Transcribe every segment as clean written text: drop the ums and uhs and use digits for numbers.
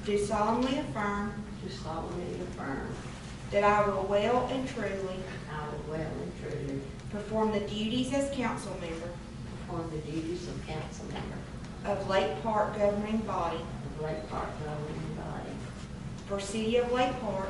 do solemnly affirm that I will well and truly perform the duties as council member of Lake Park governing body for City of Lake Park,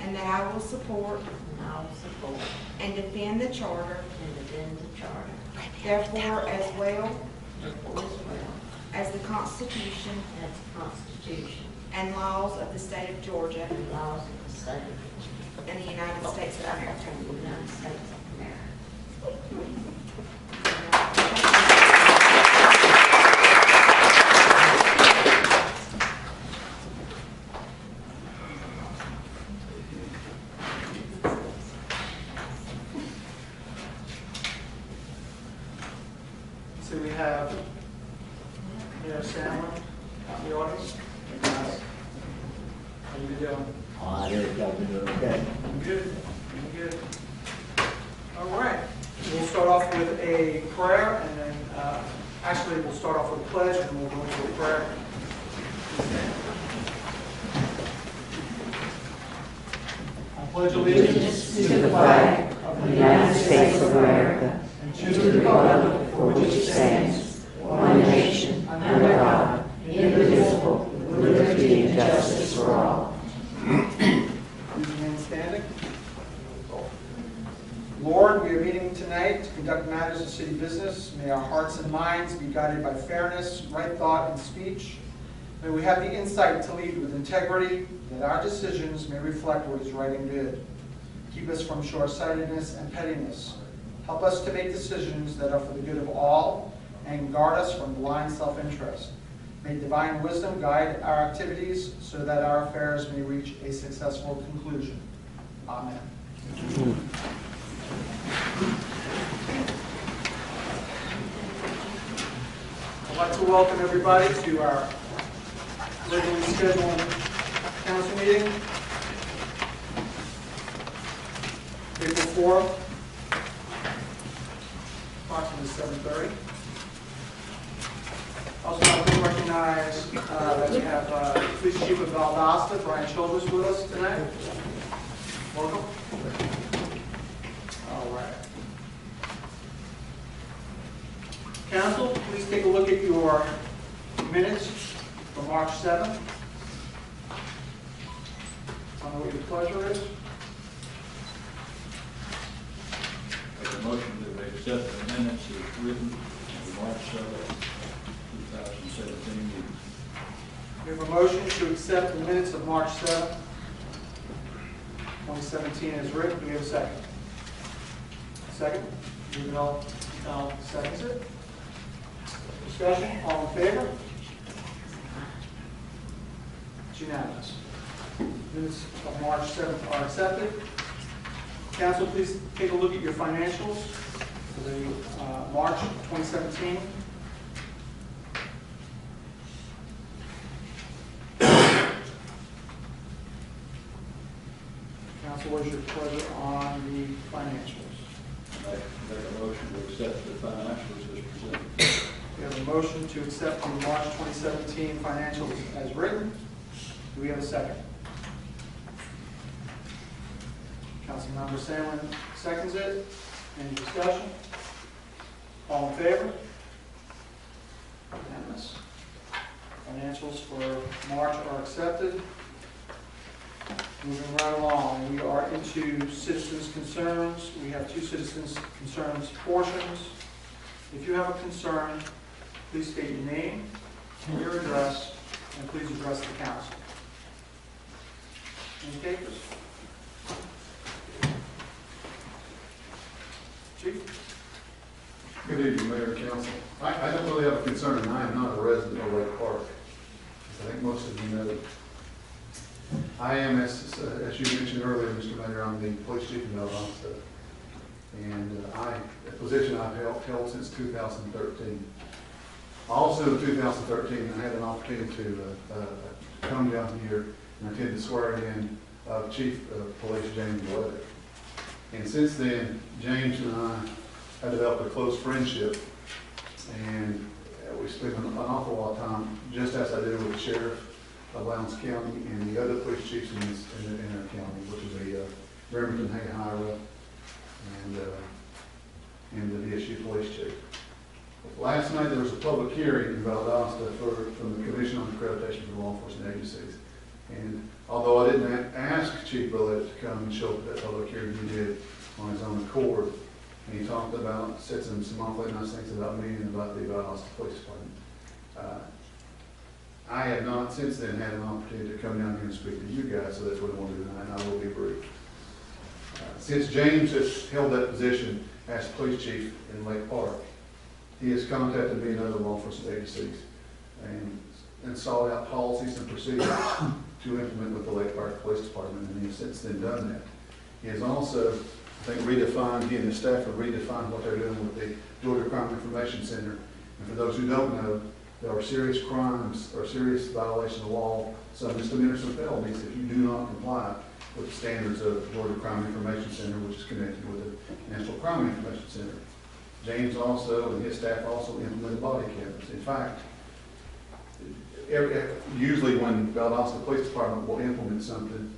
and that I will support and defend the charter, therefore as well as the Constitution and laws of the state of Georgia and the United States of America. So we have Mayor Sandlin in the audience. Hey guys, how you doing? I hear y'all been doing okay. Good. Good. All right. We'll start off with a prayer, and then actually we'll start off with a pledge, and then we'll go into a prayer. I pledge allegiance to the flag of the United States of America and to the republic for which it stands, one nation, under God, indivisible, with liberty and justice for all. Please remain standing. Lord, we are meeting tonight to conduct matters of city business. May our hearts and minds be guided by fairness, right thought, and speech. May we have the insight to lead with integrity, that our decisions may reflect what is right and good. Keep us from short-sightedness and pettiness. Help us to make decisions that are for the good of all, and guard us from blind self-interest. May divine wisdom guide our activities so that our affairs may reach a successful conclusion. Amen. I'd like to welcome everybody to our regularly scheduled council meeting, April 4th, approximately 7:30. Also, I'd like to recognize that we have Police Chief of Valdosta, Brian Childress, with us tonight. Welcome. All right. Council, please take a look at your minutes for March 7th. Tell me what your pleasure is. Make a motion that we accept the minutes as written for March 7th, 2017 meeting. We have a motion to accept the minutes of March 7th, 2017 as written. Do we have a second? Second? Ruben seconds it. Discussion? All in favor? It's unanimous. Minutes of March 7th are accepted. Council, please take a look at your financials for the March 2017. Council, what is your pleasure on the financials? Make a motion to accept the financials as presented. We have a motion to accept the March 2017 financials as written. Do we have a second? Councilmember Sandlin seconds it. Any discussion? All in favor? Unanimous. Financials for March are accepted. Moving right along, we are into citizens' concerns. We have two citizens' concerns portions. If you have a concern, please state your name and your address, and please address the council. Any takers? Chief? Good evening, Mayor and Council. I don't really have a concern, and I am not a resident of Lake Park, as I think most of you know. I am, as you mentioned earlier, Mr. Mayor, I'm the police chief in Valdosta, and a position I've held since 2013. Also in 2013, I had an opportunity to come down here and attend the swearing in of Chief of Police James Levitt. And since then, James and I have developed a close friendship, and we spend an awful lot of time, just as I do with the sheriff of Lowndes County and the other police chiefs in our county, which is the Bremerton, Hayhira, and the VSU police chief. Last night there was a public hearing in Valdosta from the Commission on Accreditation for Law Enforcement Agencies. And although I didn't ask Chief Willett to come and show up at that public hearing, he did on his own accord. And he talked about, said some awfully nice things about me and about the Valdosta Police Department. I have not since then had an opportunity to come down here and speak to you guys, so that's what I want to do tonight, and I will be brief. Since James has held that position as police chief in Lake Park, he has contacted me and other law enforcement agencies and sought out policies and procedures to implement with the Lake Park Police Department, and he has since then done that. He has also, I think, he and his staff have redefined what they're doing with the Georgia Crime Information Center. And for those who don't know, there are serious crimes or serious violations of the law, some misdemeanors and felonies, if you do not comply with the standards of Georgia Crime Information Center, which is connected with the National Crime Information Center. James also and his staff also implemented body cameras. In fact, usually when Valdosta Police Department will implement something,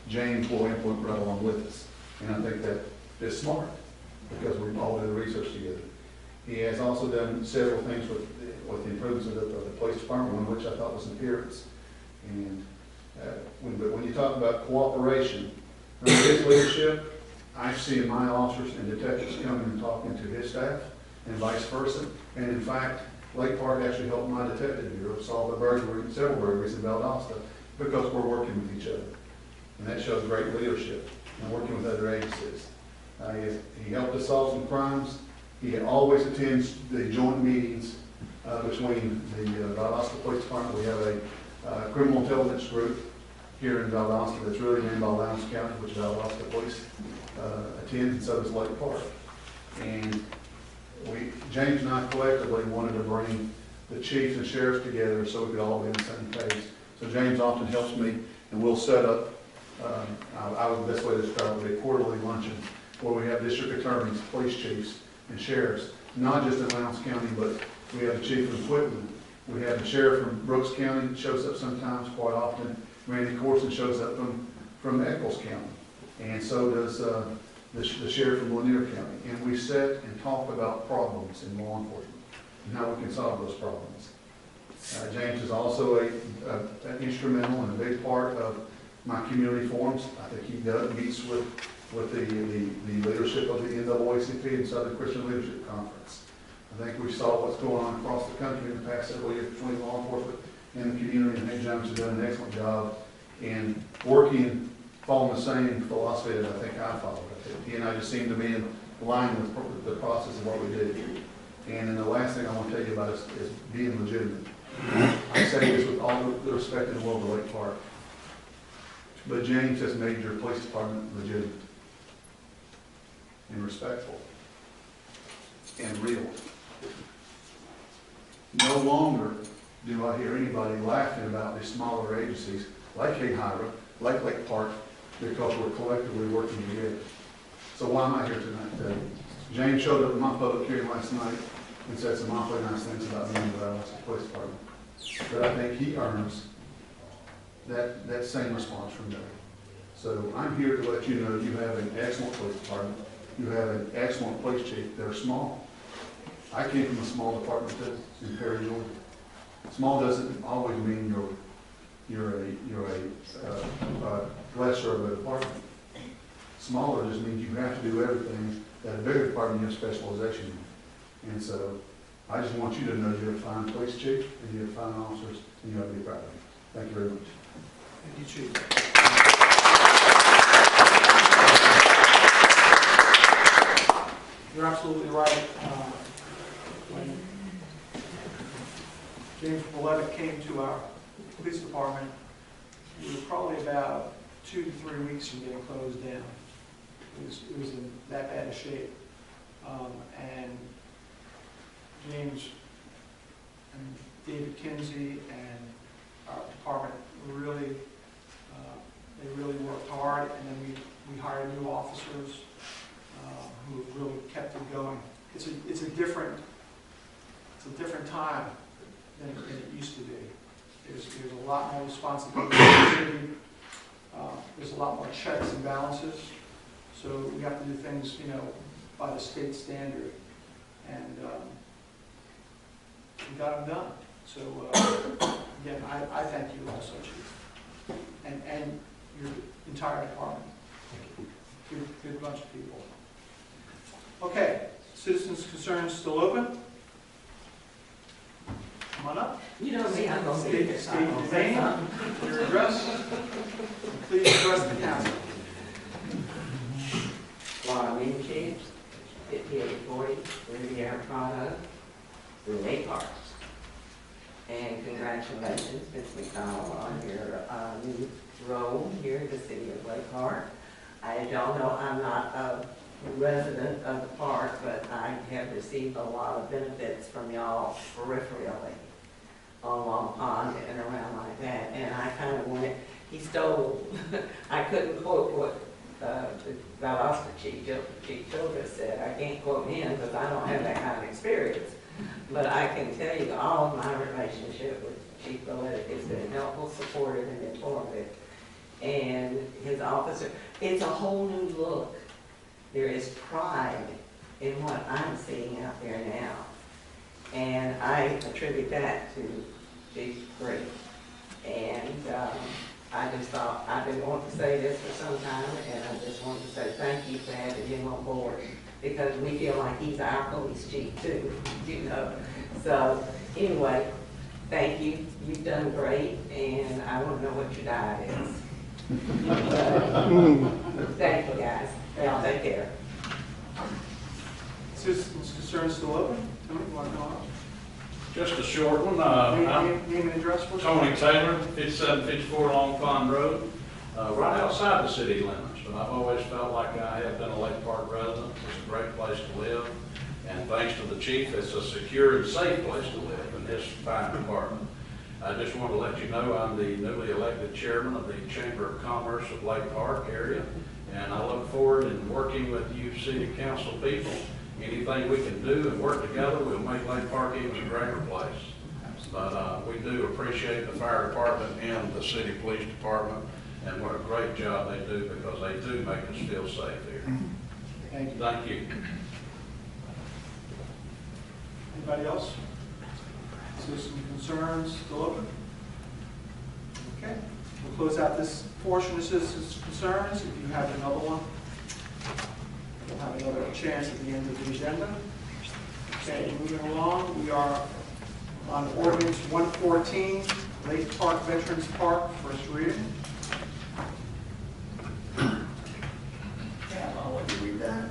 James will implement right along with us. And I think that is smart because we've all done the research together. He has also done several things with the improvements of the police department, one of which I thought was appearance. And but when you talk about cooperation, under his leadership, I've seen my officers and detectives coming and talking to his staff and vice versa. And in fact, Lake Park actually helped my detective bureau solve a burglary, several burglaries in Valdosta because we're working with each other. And that shows great leadership and working with other agencies. He helped us solve some crimes. He always attends the joint meetings between the Valdosta Police Department. We have a criminal intelligence group here in Valdosta that's really named by Lowndes County, which Valdosta Police attends, and so does Lake Park. And James and I collectively wanted to bring the chiefs and sheriffs together so we could all be on the same page. So James often helps me, and we'll set up, the best way to describe it would be a quarterly luncheon where we have district attorneys, police chiefs, and sheriffs, not just in Lowndes County, but we have the chief from Whitman. We have the sheriff from Brooks County that shows up sometimes, quite often. Randy Corson shows up from Eccles County. And so does the sheriff from Lanier County. And we sit and talk about problems in law enforcement and how we can solve those problems. James is also an instrumental and a big part of my community forums. I think he meets with the leadership of the NAACP and Southern Christian Leadership Conference. I think we saw what's going on across the country in the past several years between law enforcement and the community, and James has done an excellent job in working, following the same philosophy that I think I followed. He and I just seem to be in line with the process of what we do. And then the last thing I want to tell you about is being legitimate. I say this with all the respect in the world of Lake Park, but James has made your police department legitimate and respectful and real. No longer do I hear anybody laughing about these smaller agencies like Hayhira, like Lake Park, because we're collectively working together. So why am I here tonight? James showed up at my public hearing last night and said some awfully nice things about me and the Valdosta Police Department. But I think he earns that same response from them. So I'm here to let you know you have an excellent police department. You have an excellent police chief. They're small. I came from a small department too, in Perry, Georgia. Small doesn't always mean you're a lesser of a department. Smaller just means you have to do everything that a bigger department you have specialization in. And so I just want you to know you're a fine police chief and you have fine officers and you ought to be proud of them. Thank you very much. Thank you, Chief. You're absolutely right. When James Willett came to our police department, we were probably about 2 to 3 weeks from getting closed down. It was in that bad a shape. And James and David Kinsey and our department really, they really worked hard, and then we hired new officers who have really kept it going. It's a different time lot more responsibility in the city. There's a lot more checks and balances. So we have to do things, you know, by the state standard. And we got them done. So again, I thank you also, Chief, and your entire department. Good bunch of people. Okay, citizens' concerns still open? Come on up. You know me, I'm gonna State your name, your address, and please address the council. Laura Minchie, 5840 Riviera Prado, Relay Parks. And congratulations, Ms. McDonald, on your new role here in the city of Lake Park. As y'all know, I'm not a resident of the park, but I have received a lot of benefits from y'all peripherally on Long Pond and around like that. And I kind of wanted, he stole, I couldn't quote what the Valdosta Chief Childress said. I can't quote him because I don't have that kind of experience. But I can tell you all of my relationship with Chief Valette has been helpful, supportive, and informative. And his officer, it's a whole new look. There is pride in what I'm seeing out there now. And I attribute that to Chief Green. And I just thought, I've been wanting to say this for some time, and I just wanted to say thank you for having him on board, because we feel like he's our police chief too, you know. So anyway, thank you. You've done great, and I want to know what your diet is. Thank you, guys. Y'all take care. Citizens' concerns still open? Tony, you want to come up? Just a short one. I'm Name and address, please. Tony Taylor, 5754 Long Pond Road, right outside the city limits. But I've always felt like I have been a Lake Park resident. It's a great place to live. And thanks to the chief, it's a secure and safe place to live in this fine department. I just want to let you know I'm the newly elected chairman of the Chamber of Commerce of Lake Park area. And I look forward in working with you city council people. Anything we can do and work together, we'll make Lake Park even a greater place. But we do appreciate the fire department and the city police department, and what a great job they do, because they do make us feel safe here. Thank you. Thank you. Anybody else? Citizen concerns still open? Okay, we'll close out this portion of citizens' concerns. If you have another one, we'll have another chance at the end of the agenda. Okay, moving along, we are on ordinance 114, Lake Park Veterans Park, first reading. Yeah, I'll let you read that.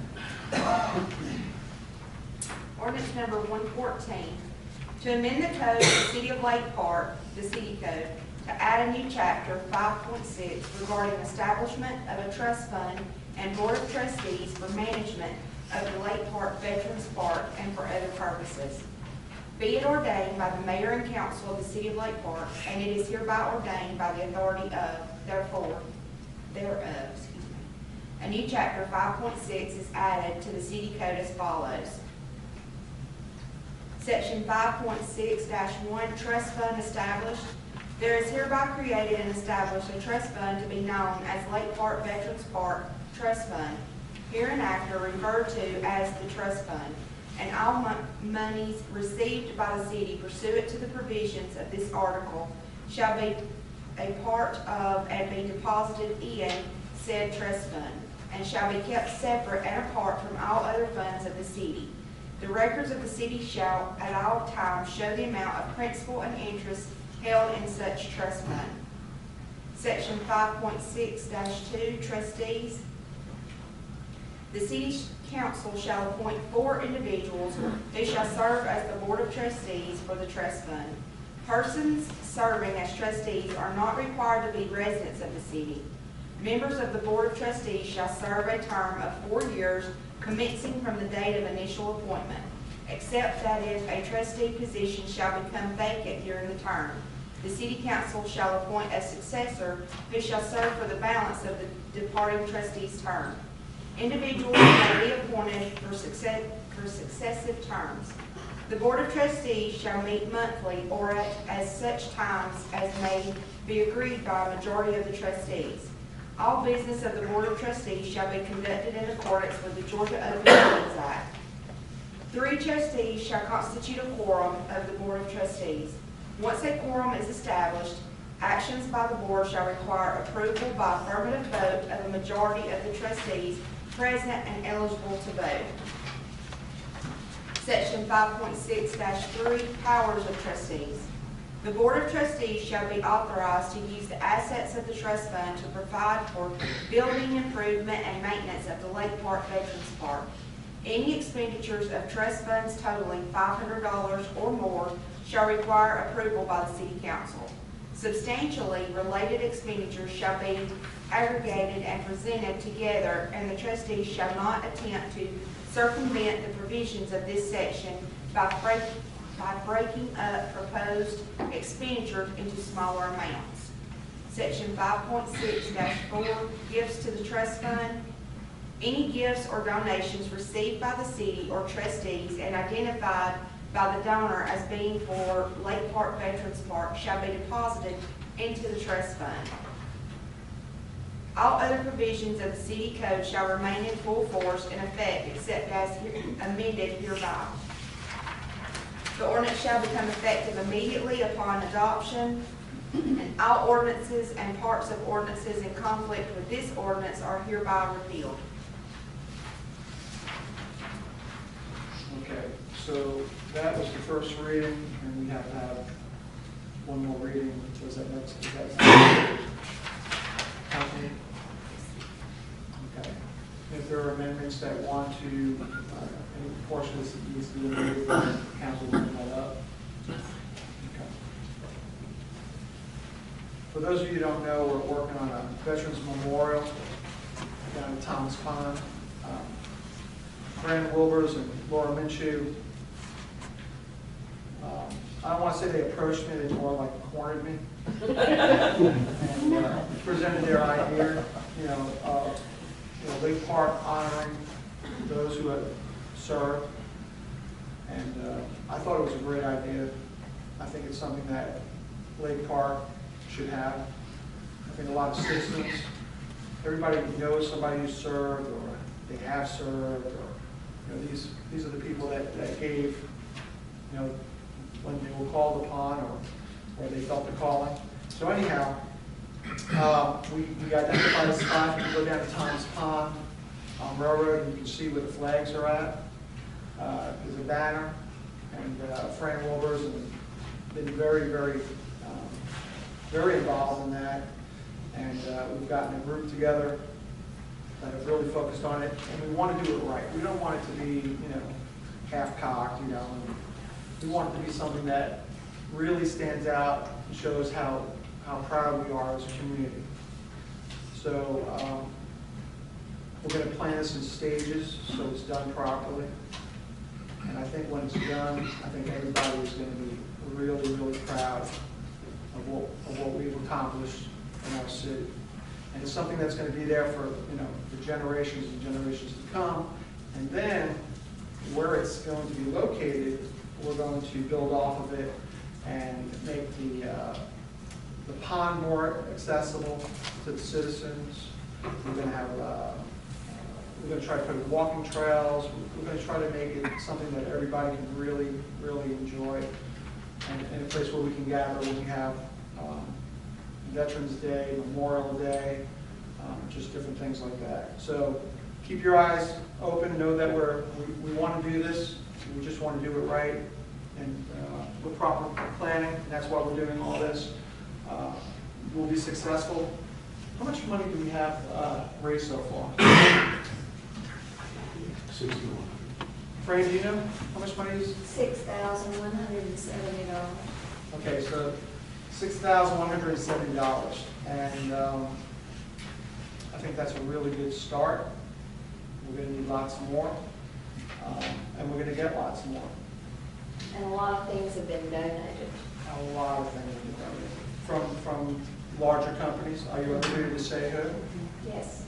Ordinance number 114, to amend the code of the City of Lake Park, the city code, to add a new chapter 5.6 regarding establishment of a trust fund and board of trustees for management of the Lake Park Veterans Park and for other purposes. Be it ordained by the mayor and council of the City of Lake Park, and it is hereby ordained by the authority of, thereof, a new chapter 5.6 is added to the city code as follows. Section 5.6-1, Trust Fund Established. There is hereby created and established a trust fund to be known as Lake Park Veterans Park Trust Fund, hereinafter referred to as the Trust Fund, and all monies received by the city pursuant to the provisions of this article shall be a part of and be deposited in said trust fund, and shall be kept separate and apart from all other funds of the city. The records of the city shall at all times show the amount of principal and interest held in such trust fund. Section 5.6-2, Trustees. The city council shall appoint 4 individuals who shall serve as the board of trustees for the trust fund. Persons serving as trustees are not required to be residents of the city. Members of the board of trustees shall serve a term of 4 years commencing from the date of initial appointment, except that if a trustee position shall become vacant during the term, the city council shall appoint a successor who shall serve for the balance of the departing trustee's term. Individuals may be appointed for successive terms. The board of trustees shall meet monthly or at as such times as may be agreed by a majority of the trustees. All business of the Board of Trustees shall be conducted in accordance with the Georgia Open Meetings Act. 3 trustees shall constitute a quorum of the Board of Trustees. Once a quorum is established, actions by the board shall require approval by affirmative vote of a majority of the trustees present and eligible to vote. Section 5.6-3, Powers of Trustees. The Board of Trustees shall be authorized to use the assets of the trust fund to provide for building improvement and maintenance of the Lake Park Veterans Park. Any expenditures of trust funds totaling $500 or more shall require approval by the City Council. Substantially related expenditures shall be aggregated and presented together, and the trustees shall not attempt to circumvent the provisions of this section by breaking up proposed expenditures into smaller amounts. Section 5.6-4, Gifts to the Trust Fund. Any gifts or donations received by the city or trustees and identified by the donor as being for Lake Park Veterans Park shall be deposited into the trust fund. All other provisions of the city code shall remain in full force and effect except as amended hereby. The ordinance shall become effective immediately upon adoption, and all ordinances and parts of ordinances in conflict with this ordinance are hereby repealed. Okay, so that was the first reading, and we have to have one more reading. Was that next? Okay. If there are amendments that want to, any portions that needs to be amended, council will bring that up. Okay. For those of you who don't know, we're working on a Veterans Memorial down at Thomas Pond. Brandon Wilbers and Laura Minshew, I don't want to say they approached me, they more like cornered me. And presented their idea, Lake Park honoring those who have served. And I thought it was a great idea. I think it's something that Lake Park should have. I think a lot of citizens, everybody knows somebody who served or they have served, or these are the people that gave, when they were called upon or they felt the calling. So anyhow, we identified a spot. You can go down to Thomas Pond on Railroad, and you can see where the flags are at. There's a banner, and Fran Wilbers has been very, very, very involved in that. And we've gotten a group together that have really focused on it, and we want to do it right. We don't want it to be, half-cocked, and we want it to be something that really stands out and shows how proud we are as a community. So we're going to plan this in stages so it's done properly. And I think when it's done, I think everybody is going to be really, really proud of what we've accomplished in our city. And it's something that's going to be there for generations and generations to come. And then where it's going to be located, we're going to build off of it and make the pond more accessible to the citizens. We're going to have we're going to try to put walking trails. We're going to try to make it something that everybody can really, really enjoy, and a place where we can gather when we have Veterans Day, Memorial Day, just different things like that. So keep your eyes open. Know that we want to do this. We just want to do it right and with proper planning. And that's why we're doing all this. We'll be successful. How much money do we have raised so far? 61. Fran, do you know how much money is? $6,170. Okay, so $6,170, and I think that's a really good start. We're going to need lots more, and we're going to get lots more. And a lot of things have been donated. A lot of things have been donated from larger companies. Are you ready to say who? Yes.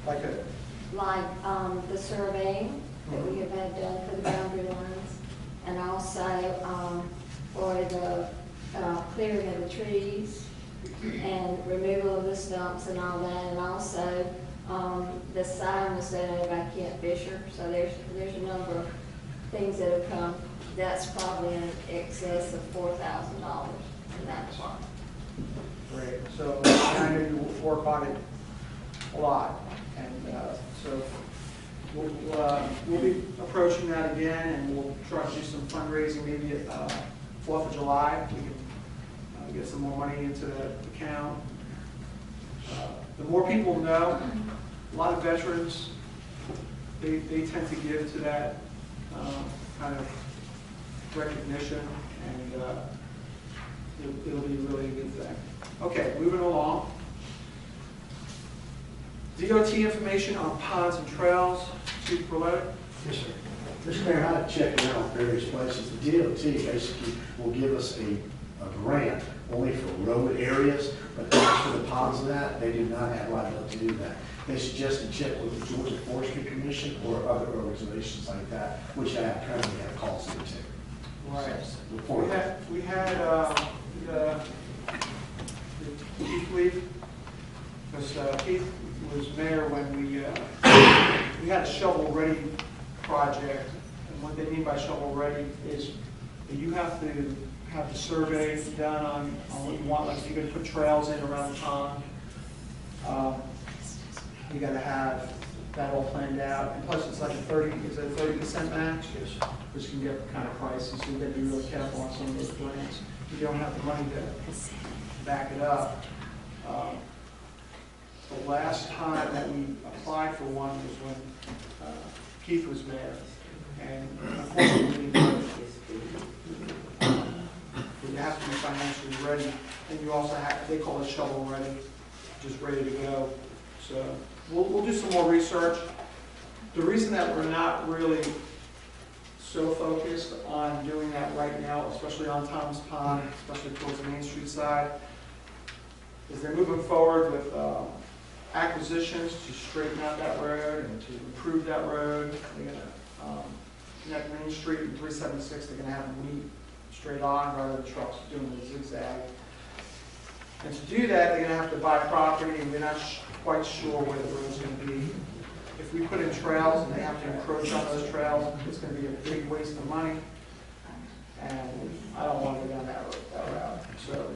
Like who? Like the surveying that we have had done for the boundary lines, and also for the clearing of the trees and removal of the stumps and all that, and also the sign was donated by Kent Fisher. So there's a number of things that have come. That's probably in excess of $4,000 in that department. Great. So I know you work on it a lot, and so we'll be approaching that again, and we'll try to do some fundraising maybe at 4th of July. We can get some more money into the account. The more people know, a lot of veterans, they tend to give to that kind of recognition, and it'll be really a good thing. Okay, moving along. DOT information on ponds and trails. Chief Berletta? Yes, sir. Mr. Mayor, I checked out various places. The DOT basically will give us a grant only for road areas, but as for the ponds and that, they do not have liability to do that. They suggest to check with the Georgia Forestry Commission or other organizations like that, which I currently have calls to take. Right. We had Keith leave, because Keith was mayor when we had a shovel-ready project. And what they mean by shovel-ready is that you have to have the survey done on what you want. Like if you're going to put trails in around the pond, you got to have that all planned out. And plus, it's like a 30% match, which can get kind of pricey. So you got to be really careful on some of those plans. If you don't have the money to back it up. The last time that we applied for one was when Keith was mayor, and unfortunately, you have to be financially ready, and you also have, they call it shovel ready, just ready to go. So we'll do some more research. The reason that we're not really so focused on doing that right now, especially on Thomas Pond, especially towards the Main Street side, is they're moving forward with acquisitions to straighten out that road and to improve that road. They're going to connect Main Street and 376. They're going to have them meet straight on rather than trucks doing the zigzag. And to do that, they're going to have to buy property, and we're not quite sure where the road's going to be. If we put in trails and they have to encroach on those trails, it's going to be a big waste of money. And I don't want to go down that route. So